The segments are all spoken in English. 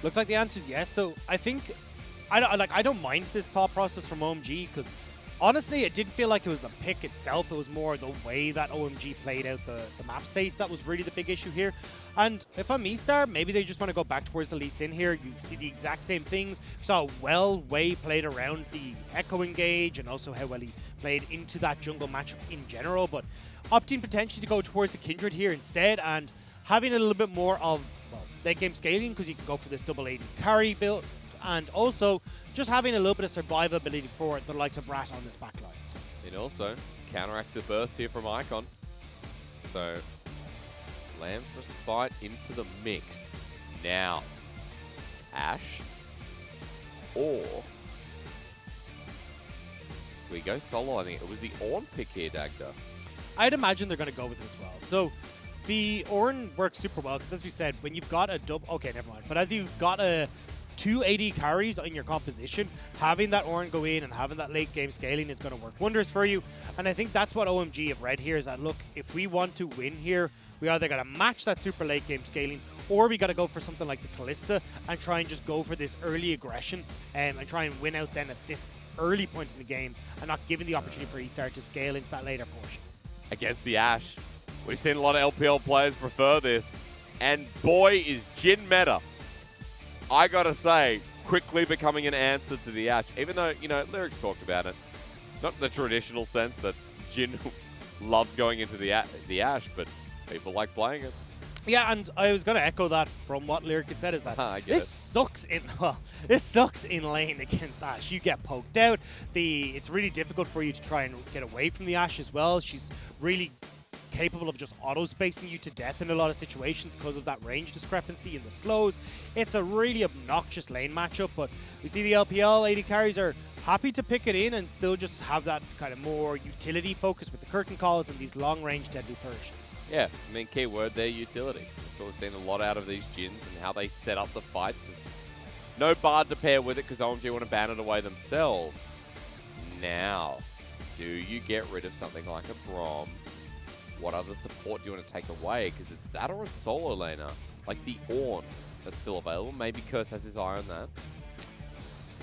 Looks like the answer is yes. So I think I don't mind this thought process from OMG because honestly, it didn't feel like it was the pick itself. It was more the way that OMG played out the map state that was really the big issue here. And if I'm eStar, maybe they just want to go back towards the Lee Sin here. You see the exact same things. You saw well Wei played around the Echo engage and also how well he played into that jungle matchup in general. But opting potentially to go towards the Kindred here instead and having a little bit more of late game scaling because you can go for this double AD carry build. And also just having a little bit of survivability for the likes of Rat on this backline. And also counteract the burst here from Icon. So Lamb for Spite into the mix. Now, Ash or we go solo. I think it was the Ornn pick here, Dagda. I'd imagine they're going to go with it as well. So the Ornn works super well because as we said, when you've got a double, okay, never mind. But as you've got a 2 AD carries in your composition, having that Ornn go in and having that late game scaling is going to work wonders for you. And I think that's what OMG have read here is that, look, if we want to win here, we either got to match that super late game scaling or we got to go for something like the Kalista and try and just go for this early aggression and try and win out then at this early point in the game and not giving the opportunity for eStar to scale into that later portion. Against the Ashe, we've seen a lot of LPL players prefer this, and boy is Jhin meta. I gotta say, quickly becoming an answer to the Ashe. Even though, you know, Lyrics talked about it. Not in the traditional sense that Jhin loves going into the Ashe, but people like playing it. Yeah, and I was going to echo that from what Lyric had said is that this sucks in lane against Ashe. You get poked out. It's really difficult for you to try and get away from the Ashe as well. She's really capable of just auto-spacing you to death in a lot of situations because of that range discrepancy in the slows. It's a really obnoxious lane matchup, but we see the LPL AD carries are happy to pick it in and still just have that kind of more utility focus with the curtain calls and these long-range deadly flourishes. Yeah, I mean, key word there, utility. That's what we've seen a lot out of these Jhins and how they set up the fights. There's no Bard to pair with it because OMG want to ban it away themselves. Now, do you get rid of something like a Braum? What other support do you want to take away? Because it's that or a solo laner, like the Ornn, that's still available. Maybe Curse has his eye on that.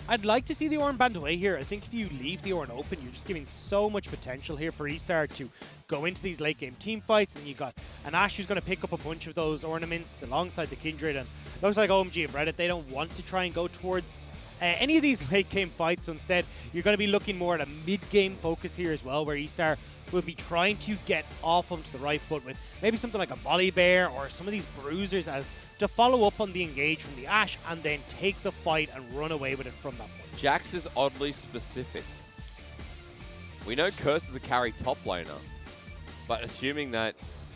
I'd like to see the Ornn banned away here. I think if you leave the Ornn open, you're just giving so much potential here for eStar to go into these late game team fights. And you got an Ashe who's going to pick up a bunch of those ornaments alongside the Kindred. And it looks like OMG have read it. They don't want to try and go towards any of these late game fights. So instead, you're going to be looking more at a mid game focus here as well, where eStar will be trying to get off onto the right foot with maybe something like a Volley Bear or some of these bruisers as to follow up on the engage from the Ashe and then take the fight and run away with it from that point. Jax is oddly specific. We know Curse is a carry top laner, but assuming that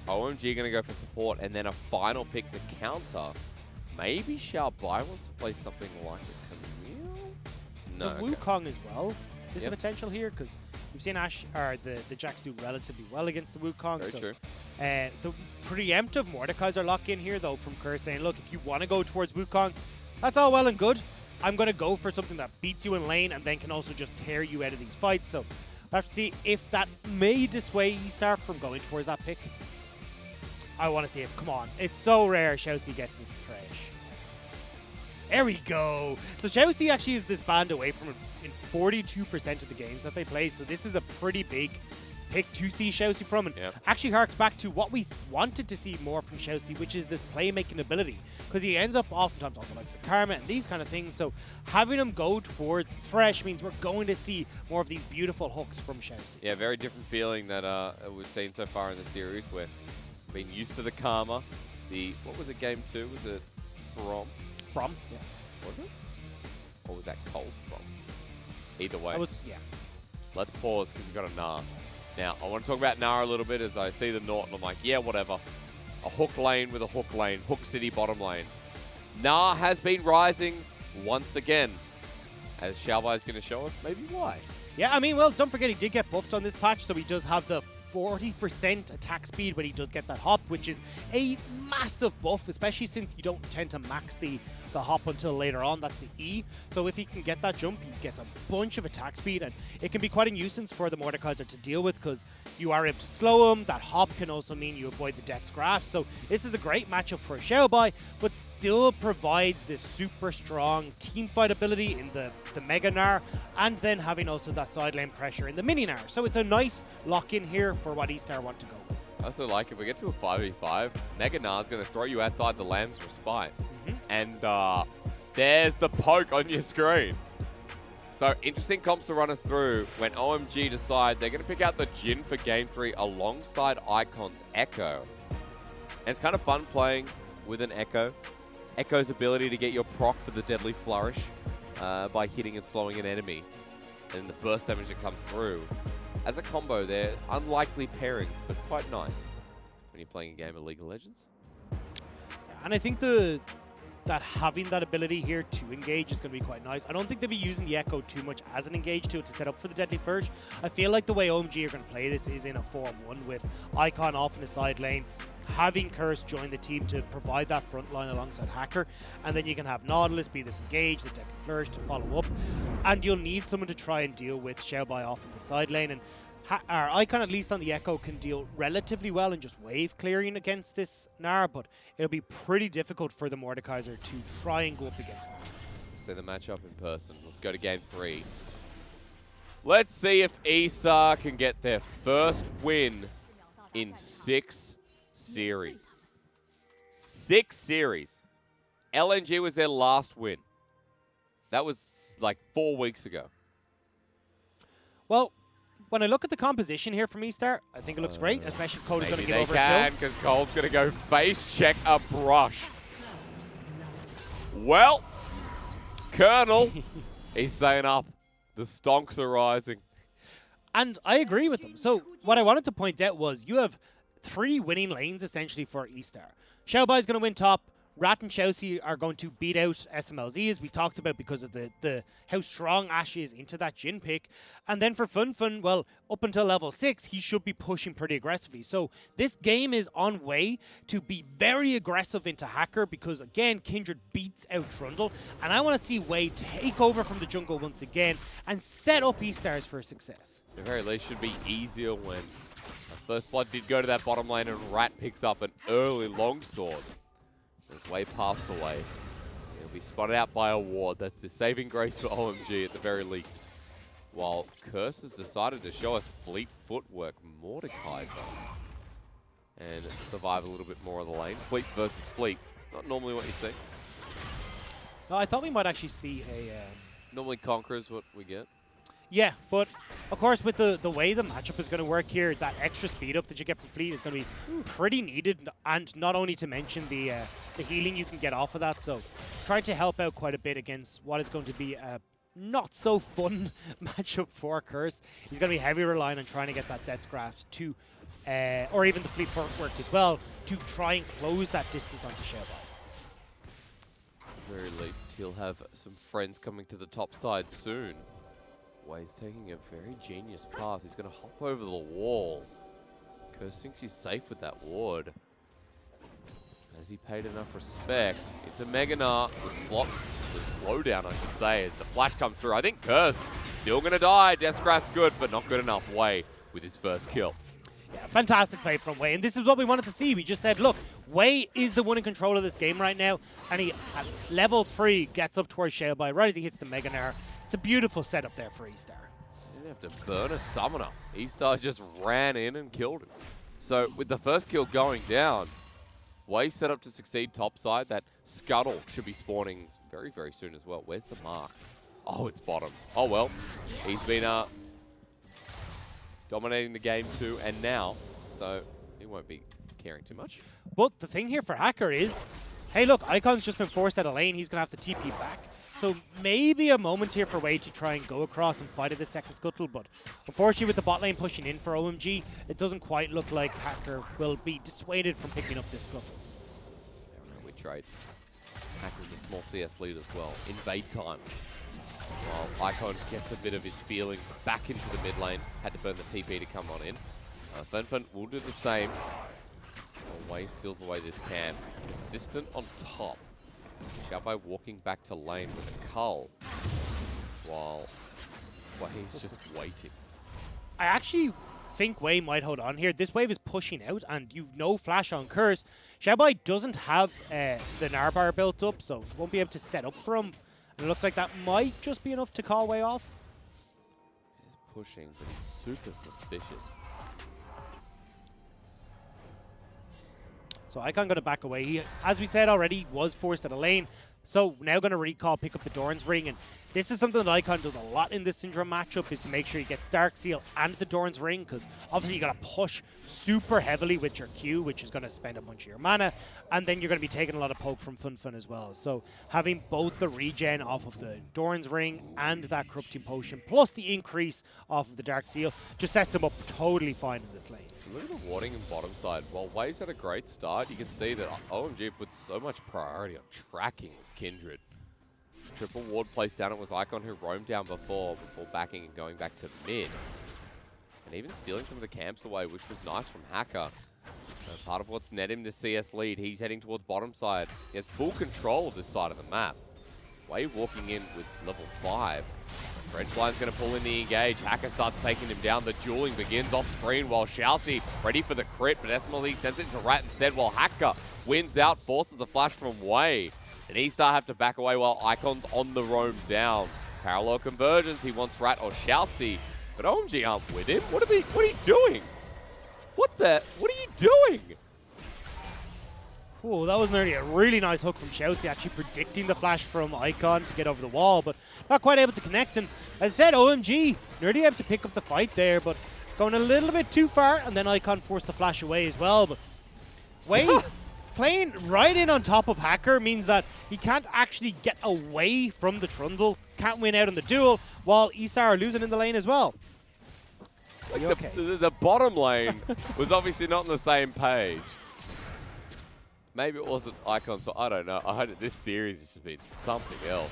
OMG are going to go for support and then a final pick to counter, maybe Xiao Bai wants to play something like a Camille? No. The Wukong as well is the potential here because we've seen Ashe or the Jax do relatively well against the Wukong. Very so true. The preemptive Mordekaiser lock in here though from Curse saying, look, if you want to go towards Wukong, that's all well and good. I'm going to go for something that beats you in lane and then can also just tear you out of these fights. So we'll have to see if that may dissuade eStar from going towards that pick. I want to see it. Come on. It's so rare Xiaoxi gets this thresh. There we go. So Xiaoxi actually is this banned away from it in 42% of the games that they play. So this is a pretty big pick to see Xiaoxi from. And actually harks back to what we wanted to see more from Xiaoxi, which is this playmaking ability. Because he ends up oftentimes on the likes of Karma and these kind of things. So having him go towards the thresh means we're going to see more of these beautiful hooks from Xiaoxi. Yeah, very different feeling that we've seen so far in the series where we've been used to the Karma. What was it, game 2? Was it Braum? Braum, yeah. Was it? Or was that Cold Braum? Either way. Let's pause because we've got a Gnar. Now, I want to talk about Gnar a little bit as I see the Norton. I'm like, yeah, whatever. A hook lane with a hook lane. Hook City bottom lane. Gnar has been rising once again. As Xiaobai is going to show us maybe why. Yeah, I mean, well, don't forget he did get buffed on this patch, so he does have the 40% attack speed when he does get that hop, which is a massive buff, especially since you don't tend to max the hop until later on. That's the E. So if he can get that jump, he gets a bunch of attack speed, and it can be quite a nuisance for the Mordekaiser to deal with because you are able to slow him. That hop can also mean you avoid the Death's Grasp. So this is a great matchup for Xiaobai, but still provides this super strong team fight ability in the Mega Gnar, and then having also that side lane pressure in the Mini Gnar. So it's a nice lock-in here for what eStar want to go with. I also like if we get to a 5v5, Mega Gnar is going to throw you outside the Lamb's Respite. And there's the poke on your screen. So interesting comps to run us through when OMG decide they're going to pick out the Jhin for Game 3 alongside Icon's Echo. And it's kind of fun playing with an Echo. Echo's ability to get your proc for the Deadly Flourish by hitting and slowing an enemy. And the burst damage that comes through. As a combo, they're unlikely pairings, but quite nice when you're playing a game of League of Legends. And I think that having that ability here to engage is going to be quite nice. I don't think they'll be using the Echo too much as an engage tool to set up for the Deadly Flourish. I feel like the way OMG are going to play this is in a 4-1 with Icon off in the side lane, having Curse join the team to provide that front line alongside Hacker, and then you can have Nautilus be this engage, the Deadly Flourish to follow up, and you'll need someone to try and deal with Xiaobai off in the side lane, and our Icon, at least on the Echo, can deal relatively well in just wave clearing against this Gnar, but it'll be pretty difficult for the Mordekaiser to try and go up against that. See the matchup in person. Let's go to Game 3. Let's see if eStar can get their first win in 6 series. 6 series. LNG was their last win. That was like 4 weeks ago. Well, when I look at the composition here from eStar, I think it looks great, especially if Cody's going to get over a kill. Maybe they can, because Cole's going to go face check a brush. Well, Colonel, he's saying up. The stonks are rising. And I agree with them. So what I wanted to point out was you have 3 winning lanes, essentially, for eStar. Xiaobai is going to win top. Rat and Chelsea are going to beat out SMLZ, as we talked about, because of the how strong Ash is into that Jhin pick. And then for Fun, well, up until level 6, he should be pushing pretty aggressively. So this game is on way to be very aggressive into Hacker because, again, Kindred beats out Trundle. And I want to see Wei take over from the jungle once again and set up eStars for success. At the very least, should be easier when First Blood did go to that bottom lane and Rat picks up an early longsword. As Wei passed away. He'll be spotted out by a ward. That's the saving grace for OMG at the very least. While Curse has decided to show us fleet footwork, Mordekaiser. And survive a little bit more of the lane. Fleet versus fleet. Not normally what you see. No, I thought we might actually see a... Normally Conqueror is what we get. Yeah, but of course with the way the matchup is going to work here, that extra speed up that you get from Fleet is going to be pretty needed, and not only to mention the healing you can get off of that, so trying to help out quite a bit against what is going to be a not so fun matchup for Curse. He's going to be heavy relying on trying to get that Death's Grasp to, or even the Fleet work as well, to try and close that distance onto Xiaobai. At the very least, he'll have some friends coming to the top side soon. Wei's taking a very genius path. He's going to hop over the wall. Curse thinks he's safe with that ward. Has he paid enough respect? Into Mega Gnar. The slowdown, I should say, as the flash comes through. I think Curse still going to die. Death Grasp good, but not good enough. Wei with his first kill. Yeah, fantastic play from Wei, and this is what we wanted to see. We just said, look, Wei is the one in control of this game right now, and he, at level 3, gets up towards Xiaobai right as he hits the Mega Gnar. It's a beautiful setup there for eStar. Didn't have to burn a summoner. eStar just ran in and killed him. So with the first kill going down, Wei set up to succeed topside. That Scuttle should be spawning very, very soon as well. Where's the mark? Oh, it's bottom. Oh, well. He's been dominating the game too, and now, so he won't be caring too much. But the thing here for Hacker is, hey, look, Icon's just been forced out of lane. He's going to have to TP back. So maybe a moment here for Wei to try and go across and fight at the second scuttle, but unfortunately with the bot lane pushing in for OMG, it doesn't quite look like Hacker will be dissuaded from picking up this scuttle. We trade. Hacker's a small CS lead as well. Invade time. While Icon gets a bit of his feelings back into the mid lane, had to burn the TP to come on in. Fen will do the same. Wei steals away this camp. Assistant on top. Xiaobai walking back to lane with a cull. While Wei's just waiting. I actually think Wei might hold on here. This wave is pushing out, and you've no flash on Curse. Xiaobai doesn't have the Narbar built up, so won't be able to set up for him. And it looks like that might just be enough to call Wei off. He's pushing, but he's super suspicious. So Icon going to back away. He, as we said already, was forced at a lane. So now going to recall, pick up the Doran's Ring. And this is something that Icon does a lot in this Syndrome matchup, is to make sure he gets Dark Seal and the Doran's Ring, because obviously you got to push super heavily with your Q, which is going to spend a bunch of your mana. And then you're going to be taking a lot of poke from Fun as well. So having both the regen off of the Doran's Ring and that Corrupting Potion, plus the increase off of the Dark Seal, just sets him up totally fine in this lane. Look at the warding in bottom side. While Wei's had a great start, you can see that OMG puts so much priority on tracking his Kindred. Triple ward placed down. It was Icon who roamed down before backing and going back to mid. And even stealing some of the camps away, which was nice from Hacker. Part of what's net him the CS lead. He's heading towards bottom side. He has full control of this side of the map. Wei walking in with level 5. French line's going to pull in the engage. Hacker starts taking him down. The dueling begins off screen while Xiaoxi ready for the crit, but SMLE sends it into Rat instead while Hacker wins out, forces the flash from Wei. And eStar have to back away while Icon's on the roam down. Parallel conversions. He wants Rat or Xiaoxi, but OMG aren't with him. What are you doing? What are you doing? Cool, that was nearly a really nice hook from Xiaoxi, actually predicting the flash from Icon to get over the wall, but not quite able to connect. And as I said, OMG nearly able to pick up the fight there, but going a little bit too far, and then Icon forced the flash away as well. But Wei playing right in on top of Hacker means that he can't actually get away from the Trundle, can't win out on the duel, while eStar are losing in the lane as well. Like okay? The bottom lane was obviously not on the same page. Maybe it wasn't Icon, so I don't know. I hope that this series has just been something else.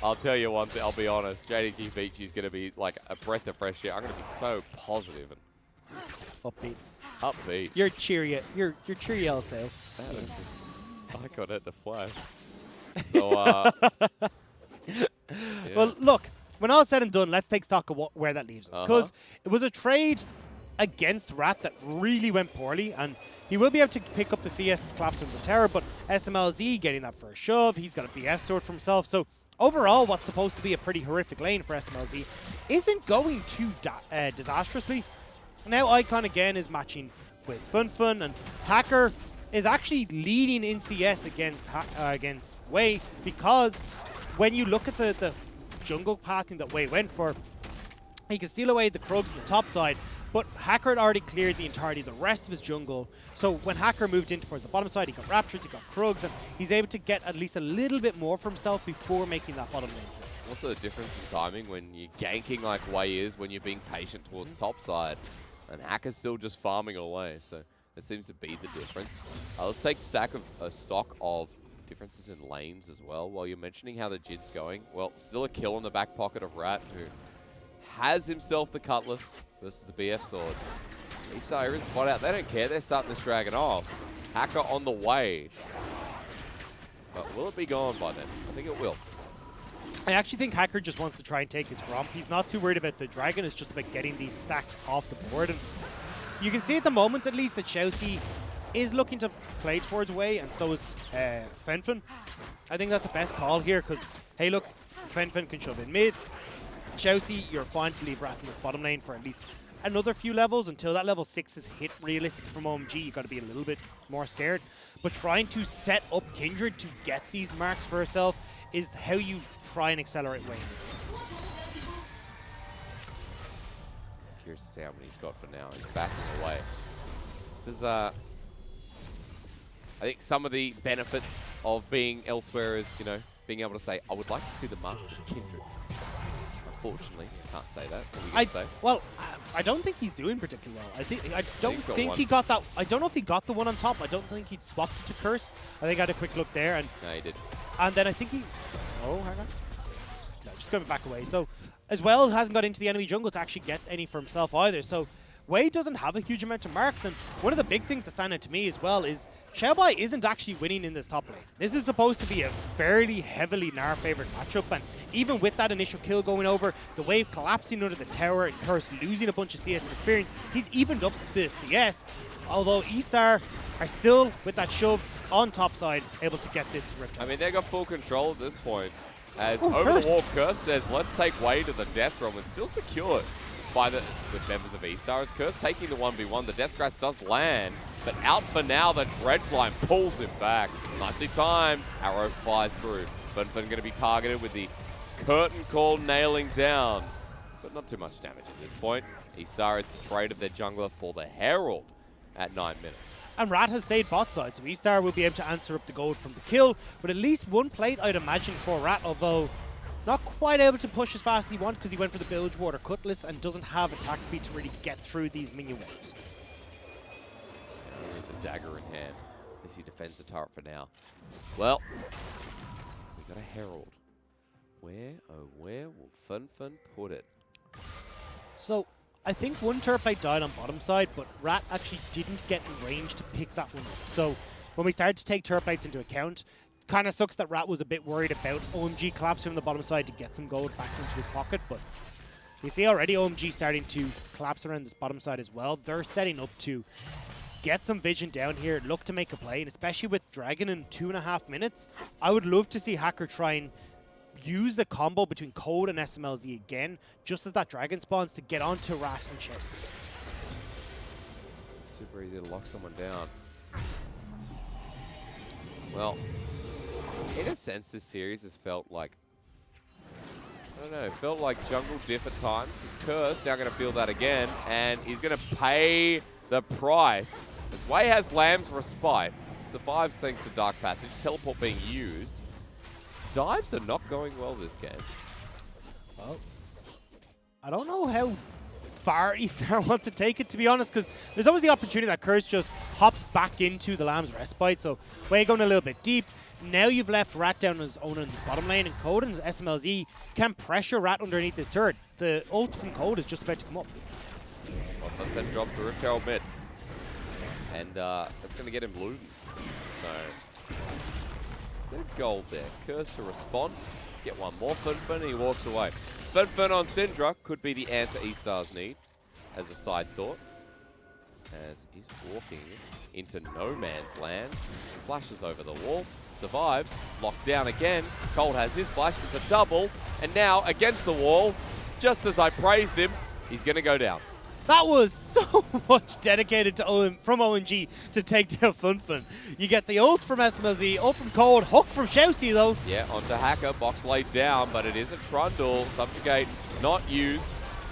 I'll tell you one thing, I'll be honest. JDG Beachy is going to be like a breath of fresh air. I'm going to be so positive and upbeat. You're cheery yourself. That is just Icon at the flash. So, yeah. Well, look, when all said and done, let's take stock of where that leaves us. Because it was a trade against Rat that really went poorly, and he will be able to pick up the CS that's collapsed into the tower, but SMLZ getting that first shove, he's got a BF sword for himself. So overall, what's supposed to be a pretty horrific lane for SMLZ isn't going too disastrously. Now Icon again is matching with Fun, and Hacker is actually leading in CS against Wei, because when you look at the jungle pathing that Wei went for, he can steal away the Krugs on the top side, but Hacker had already cleared the entirety of the rest of his jungle. So when Hacker moved in towards the bottom side, he got Raptors, he got Krugs, and he's able to get at least a little bit more for himself before making that bottom lane. What's the difference in timing when you're ganking like Wei is, when you're being patient towards top side, and Hacker's still just farming away, so that seems to be the difference. Let's take stock of differences in lanes as well. While you're mentioning how the Jin's going, well, still a kill in the back pocket of Rat, who has himself the Cutlass versus the BF sword. eStar even spot out. They don't care. They're starting this dragon off. Hacker on the way. But will it be gone by then? I think it will. I actually think Hacker just wants to try and take his Gromp. He's not too worried about the dragon. It's just about getting these stacks off the board. And you can see at the moment, at least, that Xiaoxi is looking to play towards Wei, and so is Fen. I think that's the best call here, because, hey, look, Fen can shove in mid. Xiaoxi, you're fine to leave Rat in this bottom lane for at least another few levels until that level 6 is hit realistic from OMG. You've got to be a little bit more scared. But trying to set up Kindred to get these marks for herself is how you try and accelerate Wei in this game. Curious to see how many he's got for now. He's backing away. This is, I think some of the benefits of being elsewhere is, you know, being able to say, I would like to see the marks of Kindred. Unfortunately, I can't say that. What are you gonna say? Well, I don't think he's doing particularly well. I don't think he got that. I don't know if he got the one on top. I don't think he'd swapped it to Curse. I think I had a quick look there, and no, he did. And then I think he. Oh, hang on. No, just going back away. So, as well, hasn't got into the enemy jungle to actually get any for himself either. So, Wei doesn't have a huge amount of marks, and one of the big things that stand out to me as well is Xiaobai isn't actually winning in this top lane. This is supposed to be a fairly heavily Gnar favored matchup, and even with that initial kill going over, the wave collapsing under the tower, and Curse losing a bunch of CS experience, he's evened up the CS, although eStar are still, with that shove on top side, able to get this ripped. I mean, they got full control at this point, as Ooh, over Curse. the wall Curse says, let's take Wei to the death realm, and still secured by the members of eStar. As Curse taking the 1v1, the Death Scratch does land, but out for now, the Dredge line pulls him back. Nicely timed, arrow flies through. FLICKR going to be targeted with the curtain call nailing down, but not too much damage at this point. eStar is the trade of their jungler for the Herald at 9 minutes. And Rat has stayed bot side, so eStar will be able to answer up the gold from the kill, but at least one plate I'd imagine for Rat, although not quite able to push as fast as he wanted because he went for the Bilgewater Cutlass and doesn't have attack speed to really get through these minion waves. The dagger in hand as he defends the turret for now. Well, we got a Herald. Where, oh where will FLICKR put it? So I think one turret plate died on bottom side, but Rat actually didn't get in range to pick that one up. So when we started to take turret plates into account, kind of sucks that Rat was a bit worried about OMG collapsing on the bottom side to get some gold back into his pocket, but you see already OMG starting to collapse around this bottom side as well. They're setting up to get some vision down here, look to make a play, and especially with Dragon in 2.5 minutes, I would love to see Hacker try and use the combo between Code and SMLZ again, just as that Dragon spawns to get onto Rat and Chelsea. Super easy to lock someone down. Well, in a sense, this series has felt like, I don't know, felt like jungle diff at times. His Curse now going to feel that again, and he's going to pay the price. As Wei has Lamb's Respite, survives thanks to Dark Passage, teleport being used. Dives are not going well this game. Well, I don't know how far eStar want to take it, to be honest, because there's always the opportunity that Curse just hops back into the Lamb's Respite, so Wei going a little bit deep. Now you've left Rat down on his own in his bottom lane, and Code and SMLZ can pressure Rat underneath this turret. The ult from Code is just about to come up. Well, but then drops the Rift Herald mid. And that's going to get him Ludens. So, good gold there. Curse to respond. Get one more FLICKR, and he walks away. FLICKR on Syndra could be the answer eStar's need, as a side thought. As he's walking into no man's land. Flashes over the wall. Survives. Locked down again. Cold has his flash. It's a double. And now, against the wall, just as I praised him, he's going to go down. That was so much dedicated to from OMG to take down FLICKR. You get the ult from SMLZ, ult from Cold, hook from Chelsea though. Yeah, onto Hacker, box laid down, but it is a Trundle. Subjugate not used.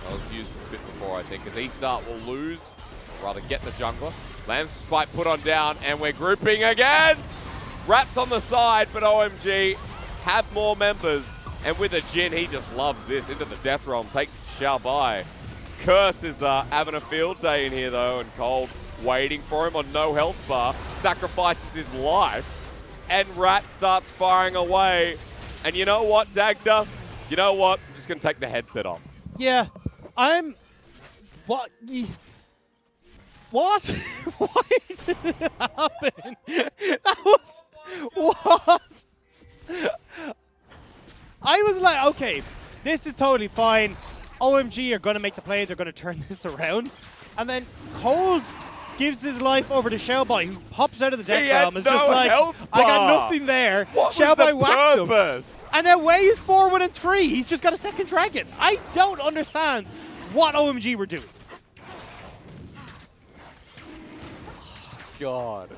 Well, it was used a bit before, I think, as eStar will lose, or rather get the jungler. Lamb's Spite put on down, and we're grouping again! Rat's on the side, but OMG have more members. And with a Jhin, he just loves this. Into the death realm, take Xiaobai. Curse is having a field day in here though, and Cold waiting for him on no health bar, sacrifices his life, and Rat starts firing away. And you know what, Dagda? You know what? I'm just going to take the headset off. Yeah, I'm... What? What? Why did it happen? That was... What? I was like, okay, this is totally fine. OMG are going to make the play. They're going to turn this around. And then Cold gives his life over to Xiaobai, who pops out of the death realm. It's just like, I got nothing there. Xiaobai whacks him. And then Wei is 4-1-3. He's just got a second dragon. I don't understand what OMG were doing. God.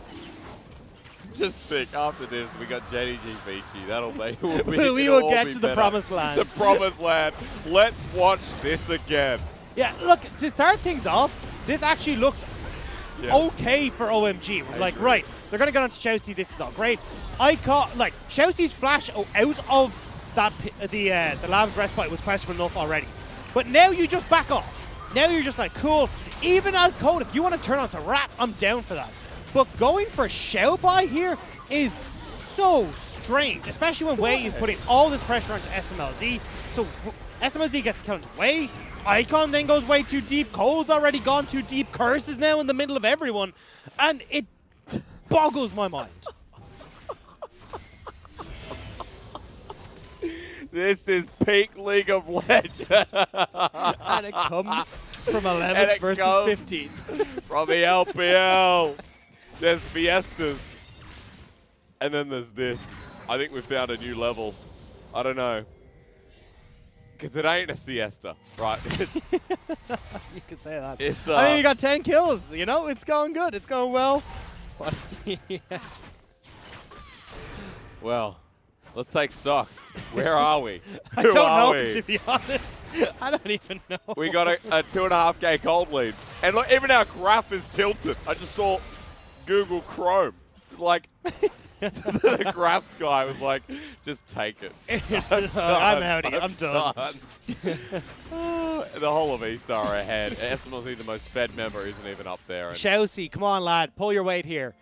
Just think, after this, we got JDG Vici. That'll make we will get to the promised land. The promised land. Let's watch this again. Yeah, look, to start things off, this actually looks okay for OMG. We're like, right, they're going to get onto Chelsea. This is all great. I caught, like, Chelsea's flash out of that the Lamb's Respite was questionable enough already. But now you just back off. Now you're just like, cool. Even as Code, if you want to turn on to Rat, I'm down for that. But going for Xiaobai here is so strange, especially when Wei is putting all this pressure onto SMLZ. So SMLZ gets the kill onto Wei. Icon then goes way too deep. Cole's already gone too deep. Curse is now in the middle of everyone. And it boggles my mind. This is peak League of Legends. And it comes from 11th versus 15th. From the LPL. There's Fiestas. And then there's this. I think we've found a new level. I don't know. Because it ain't a siesta, right? You could say that. It's, I mean, you got 10 kills. You know, it's going good. It's going well. But yeah. Well, let's take stock. Where are we? I don't know, to be honest. I don't even know. We got a 2.5k cold lead. And look, even our graph is tilted. I just saw Google Chrome. Like, the graphs guy was like, just take it. I'm out. I'm done. The whole of eStar are ahead. SMLZ, the most fed member, isn't even up there. And Chelsea, come on, lad. Pull your weight here.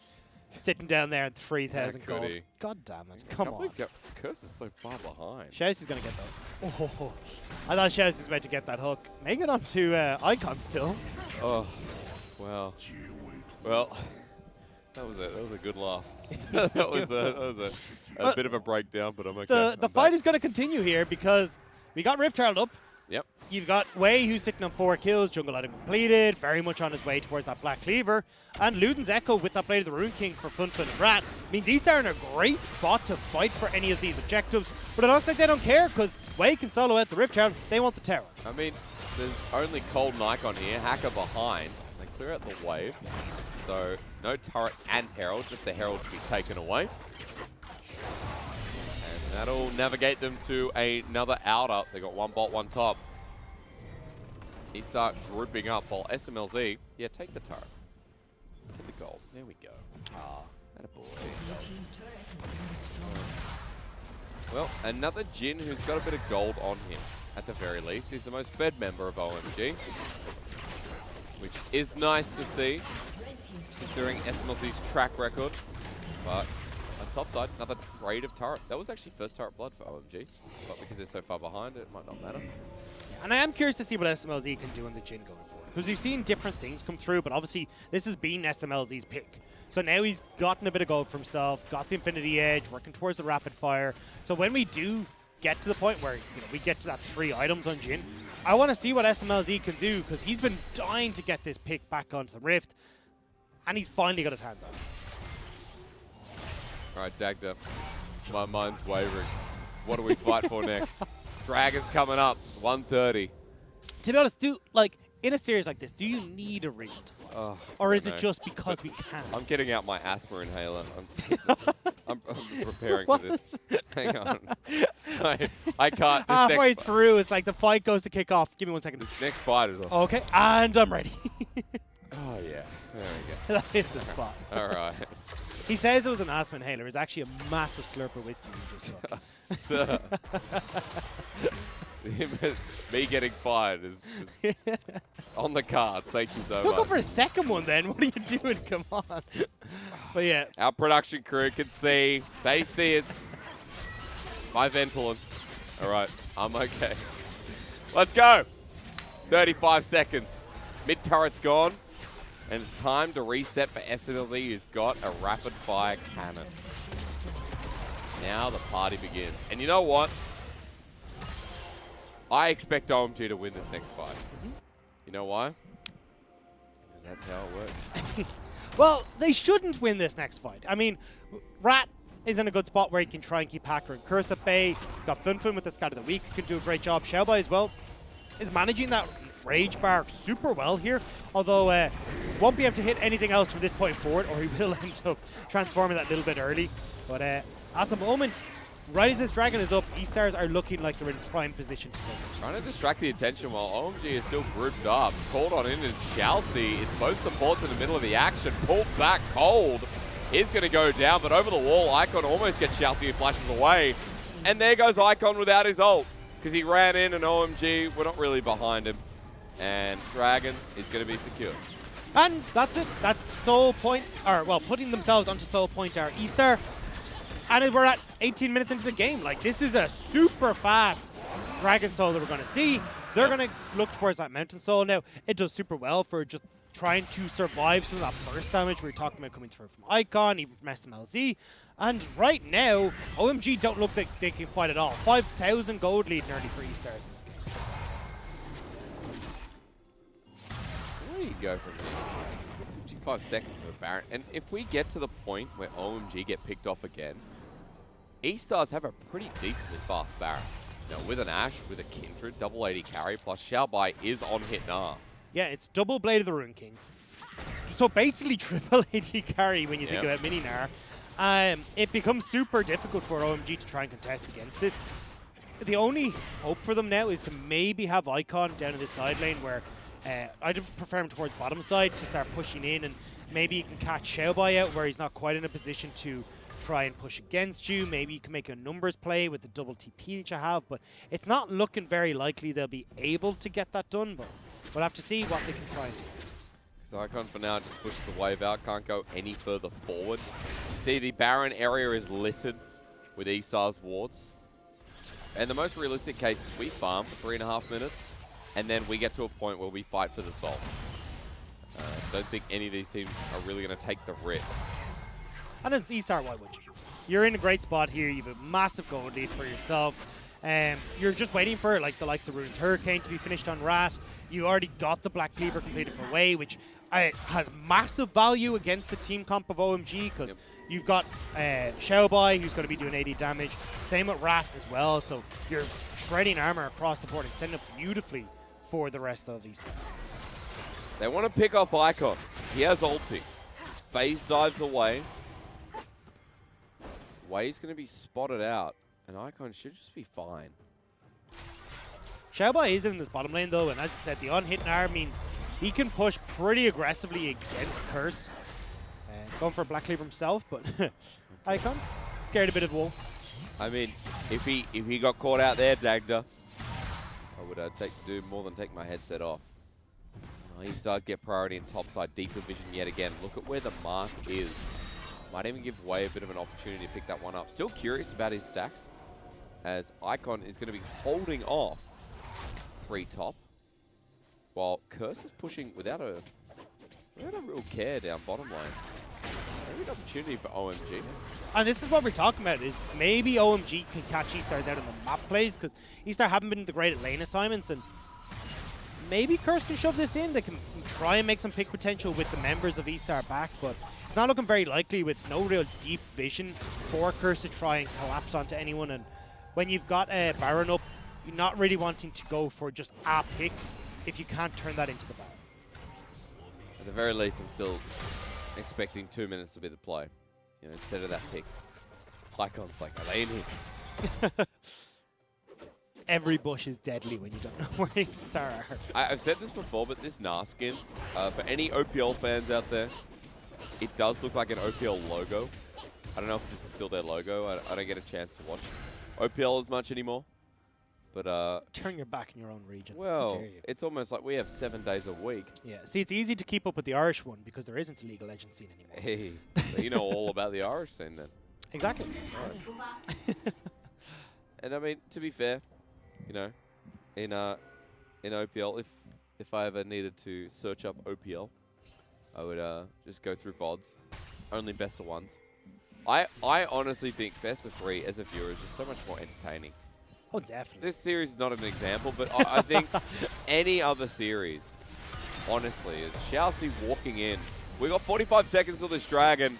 Sitting down there at 3,000 gold. God damn it. Come on. Curse is so far behind. Chelsea's going to get that. Oh, I thought Chelsea was about to get that hook. Make it onto Icon still. Oh, wow. Well, that was a good laugh. that was a bit of a breakdown, but I'm okay. The fight is going to continue here because we got Rift Herald up. Yep. You've got Wei, who's sitting on 4 kills, Jungle item completed, very much on his way towards that Black Cleaver. And Luden's Echo with that Blade of the Rune King for FLICKR and Rat means eStar are in a great spot to fight for any of these objectives. But it looks like they don't care because Wei can solo out the Rift Herald. They want the tower. I mean, there's only Cold and Icon here, Hacker behind. They clear out the wave. So no turret and Herald, just the Herald to be taken away. And that'll navigate them to another outer. They got one bot, one top. He starts grouping up while SMLZ, yeah, take the turret. Get the gold. There we go. Ah, that a boy. Well, another Jin who's got a bit of gold on him, at the very least. He's the most fed member of OMG, which is nice to see, considering SMLZ's track record. But on top side, another trade of turret. That was actually first turret blood for OMG, but because they're so far behind, it might not matter. And I am curious to see what SMLZ can do in the Jin going forward. Because we've seen different things come through, but obviously this has been SMLZ's pick. So now he's gotten a bit of gold for himself, got the Infinity Edge, working towards the Rapid Fire. So when we do get to the point where we get to that 3 items on Jin, I want to see what SMLZ can do, because he's been dying to get this pick back onto the Rift. And he's finally got his hands on it. Alright, Dagda. My mind's wavering. What do we fight for next? Dragon's coming up, 130. To be honest, in a series like this, do you need a reason to fight? Or is it just because we can? I'm getting out my asthma inhaler. I'm preparing for this. Hang on. I can't. Halfway through, it's like the fight goes to kick off. Give me 1 second. This next fight is off. Okay, and I'm ready. Oh, yeah. There we go. That is the spot. All right. He says it was an asthma inhaler. It's actually a massive slurp of whiskey you just saw. Me getting fired is on the card. Thank you so much. Don't go for a second one then. What are you doing? Come on. But yeah. Our production crew can see. They see it. My Ventolin. All right. I'm okay. Let's go. 35 seconds. Mid turret's gone. And it's time to reset for SMLZ, who's got a rapid fire cannon. Now the party begins. And you know what? I expect OMG to win this next fight. You know why? Because that's how it works. Well, they shouldn't win this next fight. I mean, Rat is in a good spot where he can try and keep Hacker and Curse at bay. Got Funfun with the Scout of the Week, can do a great job. Xiaobai as well is managing that Rage Bar super well here, although won't be able to hit anything else from this point forward, or he will end up transforming that a little bit early. But at the moment, right as this Dragon is up, eStars are looking like they're in prime position to take it. Trying to distract the attention while OMG is still grouped up. Called on in is Chelsea. It's both supports in the middle of the action. Pulled back Cold is going to go down, but over the wall, Icon almost gets Chelsea and flashes away. And there goes Icon without his ult, because he ran in and OMG, we're not really behind him. And Dragon is going to be secure. And that's it. That's Soul Point, or well, putting themselves onto Soul Point are eStar. And we're at 18 minutes into the game. Like, this is a super fast Dragon Soul that we're going to see. they're going to look towards that Mountain Soul. Now, it does super well for just trying to survive some of that burst damage we were talking about coming through from Icon, even from SMLZ. And right now, OMG don't look like they can fight at all. 5,000 gold lead nearly for eStars in this case. Where do you go from here? 55 seconds of a Baron. And if we get to the point where OMG get picked off again, eStars have a pretty decently fast Baron. Now, with an Ashe, with a Kindred, double 80 carry, plus Xiaobai is on hit now. Yeah, it's double Blade of the Rune King. So basically triple 80 carry when you think about Mini Gnar. It becomes super difficult for OMG to try and contest against this. The only hope for them now is to maybe have Icon down in the side lane where I'd prefer him towards bottom side to start pushing in, and maybe you can catch Xiaobai out where he's not quite in a position to try and push against you. Maybe you can make a numbers play with the double TP that you have, but it's not looking very likely they'll be able to get that done, but we'll have to see what they can try and do. So Icon for now just pushes the wave out, can't go any further forward. See, the Baron area is littered with eStar's wards. And the most realistic case is we farm for 3.5 minutes, and then we get to a point where we fight for the soul. Don't think any of these teams are really going to take the risk. And as eStar, why would you? You're in a great spot here. You have a massive gold lead for yourself. You're just waiting for like the likes of Rune's Hurricane to be finished on Rat. You already got the Black Cleaver completed for Wei, which has massive value against the team comp of OMG because you've got Xiaobai who's going to be doing 80 damage. Same with Rat as well. So you're shredding armor across the board and setting up beautifully for the rest of eStar. They want to pick off Icon. He has ulti. FaZe dives away. Wei's going to be spotted out, and Icon should just be fine. Xiaobai is in this bottom lane though, and as I said, the on-hit Gnar means he can push pretty aggressively against Curse. Going for Black Cleaver himself, but Icon scared a bit of Wolf. I mean, if he got caught out there, Dagda, I would do more than take my headset off. He started to get priority in topside, deeper vision yet again. Look at where the mark is. Might even give Wei a bit of an opportunity to pick that one up. Still curious about his stacks, as Icon is going to be holding off 3 top, while Curse is pushing without a real care down bottom lane. Maybe an opportunity for OMG. And this is what we're talking about, is maybe OMG can catch eStars out in the map plays, because eStar haven't been the great at lane assignments, and maybe Curse can shove this in. They can try and make some pick potential with the members of eStar back, but it's not looking very likely with no real deep vision for Curse to try and collapse onto anyone. And when you've got a Baron up, you're not really wanting to go for just a pick if you can't turn that into the Baron. At the very least, I'm still expecting 2 minutes to be the play, instead of that pick. Icon's like, are they in here? Every bush is deadly when you don't know where eStar are. I've said this before, but this Gnar skin, for any OPL fans out there, it does look like an OPL logo. I don't know if this is still their logo. I don't get a chance to watch OPL as much anymore. But turn your back in your own region. Well, it's almost like we have 7 days a week. Yeah, see, it's easy to keep up with the Irish one because there isn't a League of Legends scene anymore. Hey, so you know all about the Irish scene then. Exactly. Nice. And I mean, to be fair, in OPL, if I ever needed to search up OPL, I would just go through VODs, only best of ones. I honestly think best of 3 as a viewer is just so much more entertaining. Oh, definitely. This series is not an example, but I think any other series, honestly, is Xiaoxi walking in. We got 45 seconds of this dragon.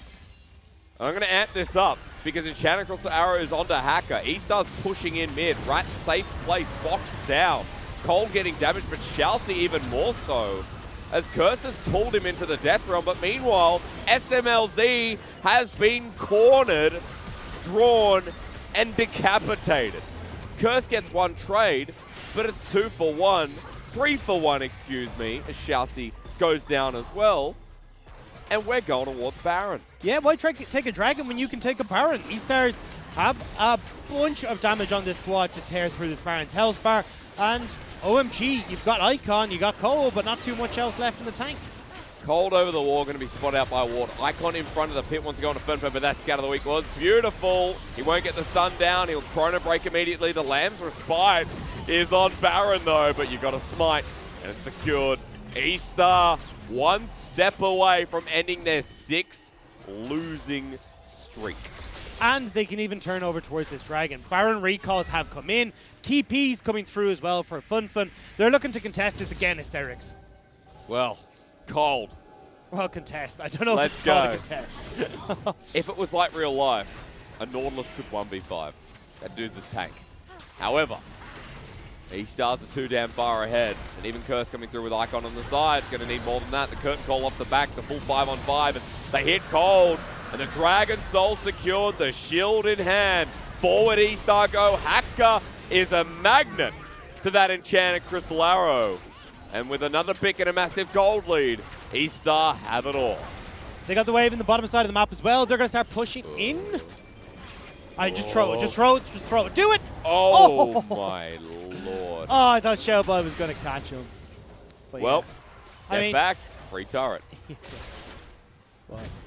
I'm going to amp this up because Enchanted Cross Arrow is onto Hacker. eStar's pushing in mid. Right, safe place, boxed down. Cole getting damaged, but Xiaoxi even more so, as Curse has pulled him into the death realm. But meanwhile, SMLZ has been cornered, drawn, and decapitated. Curse gets 1 trade, but it's 2 for 1. 3 for 1, excuse me, as Xiaoxi goes down as well. And we're going towards Baron. Yeah, why take a dragon when you can take a Baron? eStars have a bunch of damage on this squad to tear through this Baron's health bar. And OMG, you've got Icon, you got Cole, but not too much else left in the tank. Cold over the wall, going to be spotted out by Ward. Icon in front of the pit, wants to go on a Fernfo, but that scatter of the week was beautiful. He won't get the stun down. He'll chrono break immediately. The Lambs respite. is on Baron though, but you got a smite and it's secured. eStar one step away from ending their 6 losing streak. And they can even turn over towards this dragon. Baron recalls have come in. TP's coming through as well for Fun. They're looking to contest this again, Hysterics. Well, cold. Well, contest. I don't know Let's if it's called a go. contest. If it was like real life, a Nautilus could 1v5. That dude's a tank. However, eStar's are too damn far ahead. And even Curse coming through with Icon on the side. Going to need more than that. The curtain call off the back, the full 5-on-5. And they hit cold. And the Dragon Soul secured, the shield in hand. Forward eStar go. Hacker is a magnet to that enchanted Crystal Arrow. And with another pick and a massive gold lead, eStar have it all. They got the wave in the bottom side of the map as well. They're going to start pushing in. I just throw it, just throw it, just throw it. Do it! Oh, my lord. Oh, I thought Shellboy was going to catch him. But Well, yeah. get back. Free turret.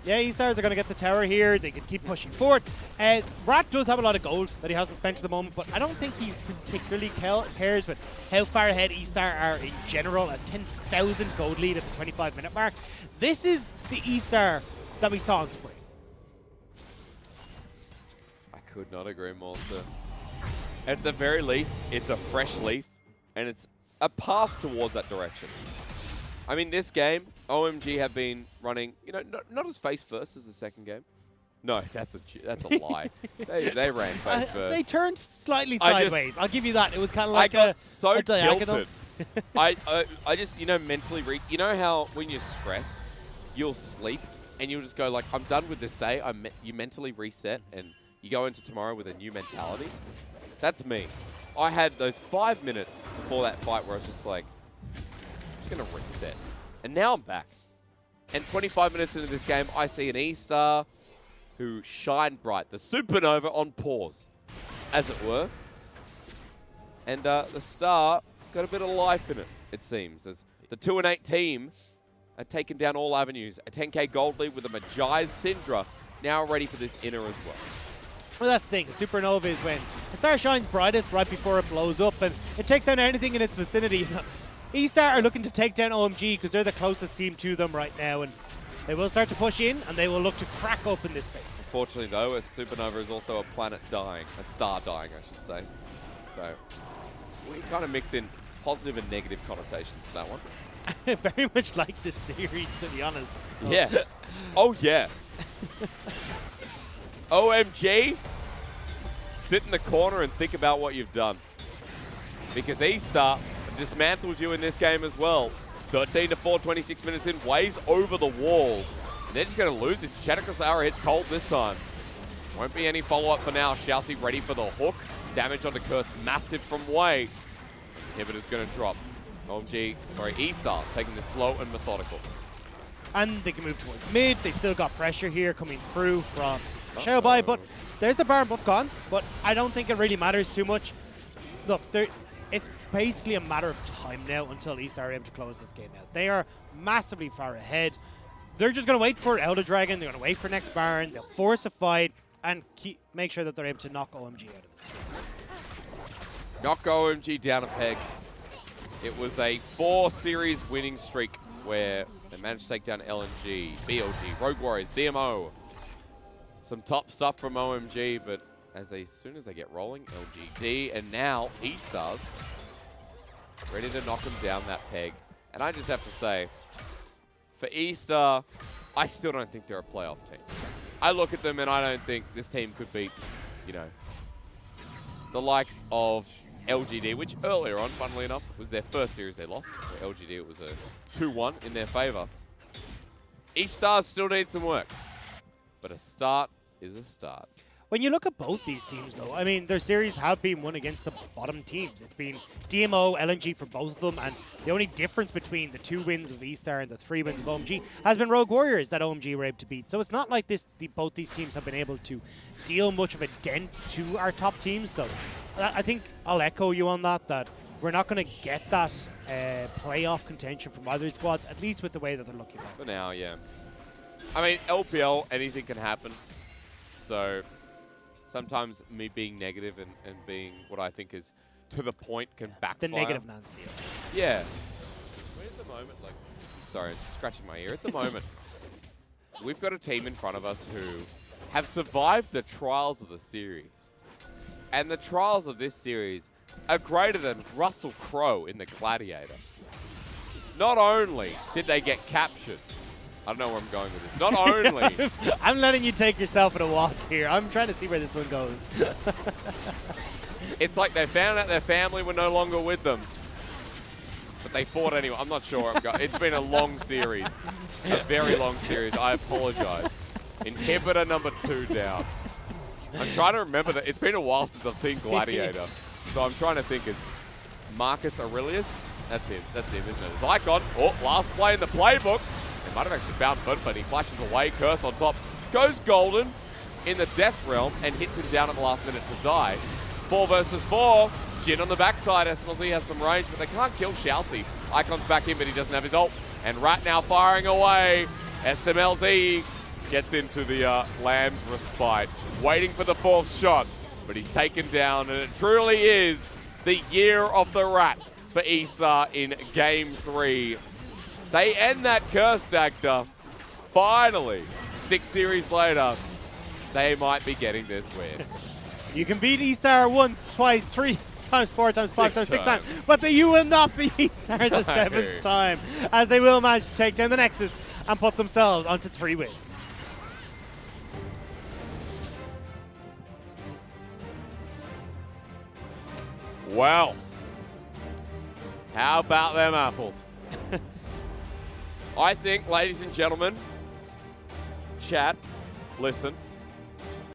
Yeah, eStars are going to get the tower here. They can keep pushing forward. Rat does have a lot of gold that he hasn't spent at the moment, but I don't think he particularly cares with how far ahead eStar are in general. A 10,000 gold lead at the 25-minute mark. This is the eStar that we saw in spring. I could not agree more, sir. At the very least, it's a fresh leaf, and it's a path towards that direction. I mean, this game, OMG have been running, you know, not as face first as the second game. No, that's a lie. they ran face first. They turned slightly sideways. I'll give you that. It was kind of like I got so diagonal. tilted. I just, you know, mentally you know how when you're stressed, you'll sleep and you'll just go like, I'm done with this day. You mentally reset and you go into tomorrow with a new mentality. That's me. I had those 5 minutes before that fight where I was just like, I'm just going to reset. And now I'm back. And 25 minutes into this game, I see an eStar who shine bright. The supernova on pause, as it were. And the Star got a bit of life in it, it seems, as the 2-8 team are taking down all avenues. A 10k gold lead with a Magi's Syndra now ready for this inner as well. Well, that's the thing. Supernova is when the star shines brightest right before it blows up, and it takes down anything in its vicinity. eStar are looking to take down OMG because they're the closest team to them right now, and they will start to push in, and they will look to crack open this base. Unfortunately, though, a supernova is also a planet dying, a star dying, I should say. So we kind of mix in positive and negative connotations to that one. Very much like this series, to be honest. So. Yeah. Oh, yeah. OMG, sit in the corner and think about what you've done. Because eStar dismantled you in this game as well. 13-4, 26 minutes in, Waze over the wall. And they're just going to lose this. Chaticus Hour hits cold this time. Won't be any follow-up for now. Shoutzy ready for the hook. Damage onto Curse, massive from Way. Inhibitor's going to drop. eStar taking this slow and methodical. And they can move towards mid. They still got pressure here coming through from Shellboy, but there's the Baron buff gone, but I don't think it really matters too much. Look, it's basically a matter of time now until eStar are able to close this game out. They are massively far ahead. They're just going to wait for Elder Dragon. They're going to wait for next Baron. They'll force a fight and make sure that they're able to knock OMG out of the series. Knock OMG down a peg. It was a 4-series winning streak where they managed to take down LNG, BLG, Rogue Warriors, DMO. Some top stuff from OMG, but as soon as they get rolling, LGD, and now eStars ready to knock them down that peg. And I just have to say, for eStar, I still don't think they're a playoff team. I look at them and I don't think this team could beat, you know, the likes of LGD, which earlier on, funnily enough, was their first series they lost. For LGD, it was a 2-1 in their favor. eStars still need some work, but a start is a start. When you look at both these teams, though, I mean, their series have been won against the bottom teams. It's been DMO, LNG for both of them, and the only difference between the 2 wins of eStar and the 3 wins of OMG has been Rogue Warriors that OMG were able to beat. So it's not like both these teams have been able to deal much of a dent to our top teams. So I think I'll echo you on that we're not going to get that playoff contention from other squads, at least with the way that they're looking at. For now, yeah. I mean, LPL, anything can happen. So sometimes me being negative and being what I think is to the point can backfire. The negative Nancy. Yeah. At the moment, like, sorry, it's scratching my ear. At the moment, we've got a team in front of us who have survived the trials of the series. And the trials of this series are greater than Russell Crowe in The Gladiator. Not only did they get captured, I don't know where I'm going with this. Not only... I'm letting you take yourself at a walk here. I'm trying to see where this one goes. It's like they found out their family were no longer with them. But they fought anyway. I'm not sure where I'm going. It's been a long series. A very long series. I apologize. Inhibitor number 2 down. I'm trying to remember that. It's been a while since I've seen Gladiator. So I'm trying to think it's Marcus Aurelius. That's him. That's him, isn't it? Zycon. Oh, last play in the playbook. It might have actually found Fun, but he flashes away. Curse on top. Goes golden in the death realm and hits him down at the last minute to die. 4 versus 4. Jin on the backside. SMLZ has some range, but they can't kill Shalsey. Icon's back in, but he doesn't have his ult. And Rat now firing away. SMLZ gets into the land respite. Waiting for the 4th shot, but he's taken down, and it truly is the year of the Rat for eStar in Game 3. They end that curse, Dagda. Finally, 6 series later, they might be getting this win. You can beat eStar once, twice, 3 times, 4 times, 5 times, 6 times, but you will not beat eStar the 7th time, as they will manage to take down the Nexus and put themselves onto 3 wins. Well, how about them apples? I think, ladies and gentlemen, chat, listen,